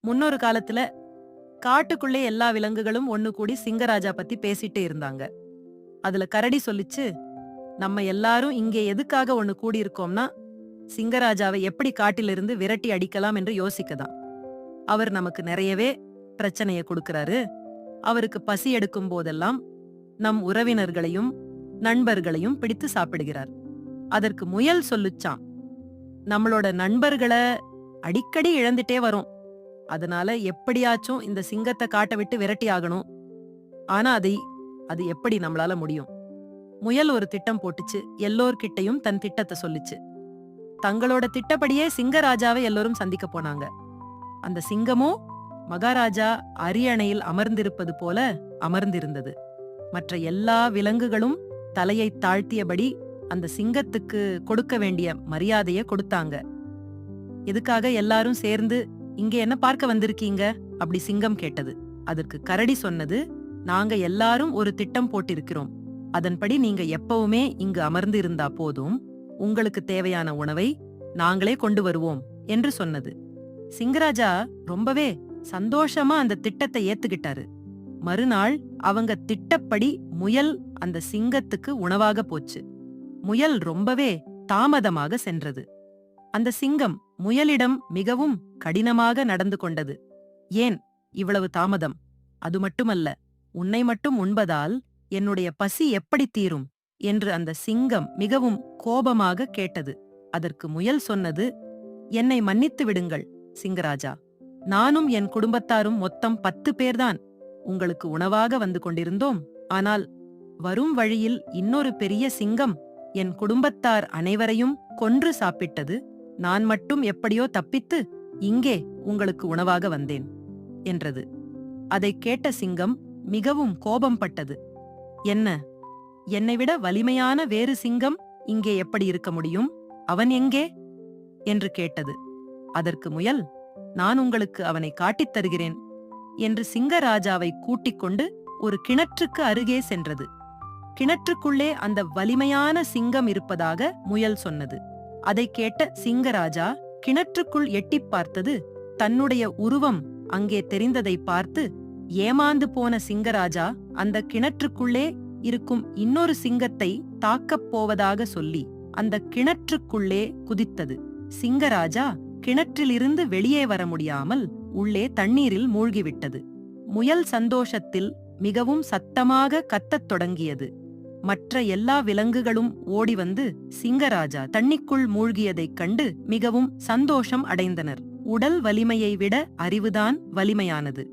முன்னொரு காலத்துல காட்டுக்குள்ளே எல்லா விலங்குகளும் ஒண்ணு கூடி சிங்கராஜா பத்தி பேசிட்டே இருந்தாங்க. அதுல கரடி சொல்லிச்சு, நம்ம எல்லாரும் இங்கே எதுக்காக ஒண்ணு கூடி இருக்கோம்னா சிங்கராஜாவை எப்படி காட்டிலிருந்து விரட்டி அடிக்கலாம் என்று யோசிக்கதான். அவர் நமக்கு நிறையவே பிரச்சனைய கொடுக்கறாரு. அவருக்கு பசி எடுக்கும் போதெல்லாம் நம் உறவினர்களையும் நண்பர்களையும் பிடித்து சாப்பிடுகிறார். அதற்கு முயல் சொல்லுச்சாம், நம்மளோட நண்பர்களை அடிக்கடி இழந்துட்டே வரோம். அதனால எப்படியாச்சும் இந்த சிங்கத்தை காட்ட விட்டு விரட்டி ஆகணும். ஆனா அது எப்படி நம்மளால முடியும்? முயல் ஒரு திட்டம் போட்டுச்சு. எல்லோர்கிட்டையும் தன் திட்டத்தை சொல்லுச்சு. தங்களோட திட்டப்படியே சிங்கராஜாவை எல்லோரும் சந்திக்க போனாங்க. அந்த சிங்கமோ மகாராஜா அரியணையில் அமர்ந்திருப்பது போல அமர்ந்திருந்தது. மற்ற எல்லா விலங்குகளும் தலையை தாழ்த்தியபடி அந்த சிங்கத்துக்கு கொடுக்க வேண்டிய மரியாதையை கொடுத்தாங்க. எதுக்காக எல்லாரும் சேர்ந்து இங்க என்ன பார்க்க வந்திருக்கீங்க? அப்படி சிங்கம் கேட்டது. அதற்கு கரடி சொன்னது, நாங்க எல்லாரும் ஒரு திட்டம் போட்டிருக்கிறோம். அதன்படி நீங்க எப்பவுமே இங்கு அமர்ந்து இருந்தா போதும். உங்களுக்கு தேவையான உணவை நாங்களே கொண்டு வருவோம் என்று சொன்னது. சிங்கராஜா ரொம்பவே சந்தோஷமா அந்த திட்டத்தை ஏத்துக்கிட்டாரு. மறுநாள் அவங்க திட்டப்படி முயல் அந்த சிங்கத்துக்கு உணவாக போச்சு. முயல் ரொம்பவே தாமதமாக சென்றது. அந்த சிங்கம் முயலிடம் மிகவும் கடினமாக நடந்து கொண்டது. ஏன் இவ்வளவு தாமதம்? அது மட்டுமல்ல, உன்னை மட்டும் உண்பதால் என்னுடைய பசி எப்படி தீரும் என்று அந்த சிங்கம் மிகவும் கோபமாக கேட்டது. அதற்கு முயல் சொன்னது, என்னை மன்னித்து விடுங்கள் சிங்கராஜா. நானும் என் குடும்பத்தாரும் மொத்தம் 10 பேர்தான் உங்களுக்கு உணவாக வந்து கொண்டிருந்தோம். ஆனால் வரும் வழியில் இன்னொரு பெரிய சிங்கம் என் குடும்பத்தார் அனைவரையும் கொன்று சாப்பிட்டது. நான் மட்டும் எப்படியோ தப்பித்து இங்கே உங்களுக்கு உணவாக வந்தேன் என்றது. அதைக் கேட்ட சிங்கம் மிகவும் கோபம்பட்டது. என்ன, என்னை விட வலிமையான வேறு சிங்கம் இங்கே எப்படி இருக்க முடியும்? அவன் எங்கே என்று கேட்டது. அதற்கு முயல், நான் உங்களுக்கு அவனை காட்டித் தருகிறேன் என்று சிங்கராஜாவை கூட்டிக் கொண்டு ஒரு கிணற்றுக்கு அருகே சென்றது. கிணற்றுக்குள்ளே அந்த வலிமையான சிங்கம் இருப்பதாக முயல் சொன்னது. அதைக் கேட்ட சிங்கராஜா கிணற்றுக்குள் எட்டிப் பார்த்தது. தன்னுடைய உருவம் அங்கே தெரிந்ததை பார்த்து ஏமாந்து போன சிங்கராஜா அந்த கிணற்றுக்குள்ளே இருக்கும் இன்னொரு சிங்கத்தை தாக்கப் போவதாக சொல்லி அந்த கிணற்றுக்குள்ளே குதித்தது. சிங்கராஜா கிணற்றிலிருந்து வெளியே வர முடியாமல் உள்ளே தண்ணீரில் மூழ்கிவிட்டது. முயல் சந்தோஷத்தில் மிகவும் சத்தமாக கத்தத் தொடங்கியது. மற்ற எல்லா விலங்குகளும் ஓடி வந்து சிங்கராஜா தண்ணிக்குள் மூழ்கியதைக் கண்டு மிகவும் சந்தோஷம் அடைந்தனர். உடல் வலிமையை விட அறிவுதான் வலிமையானது.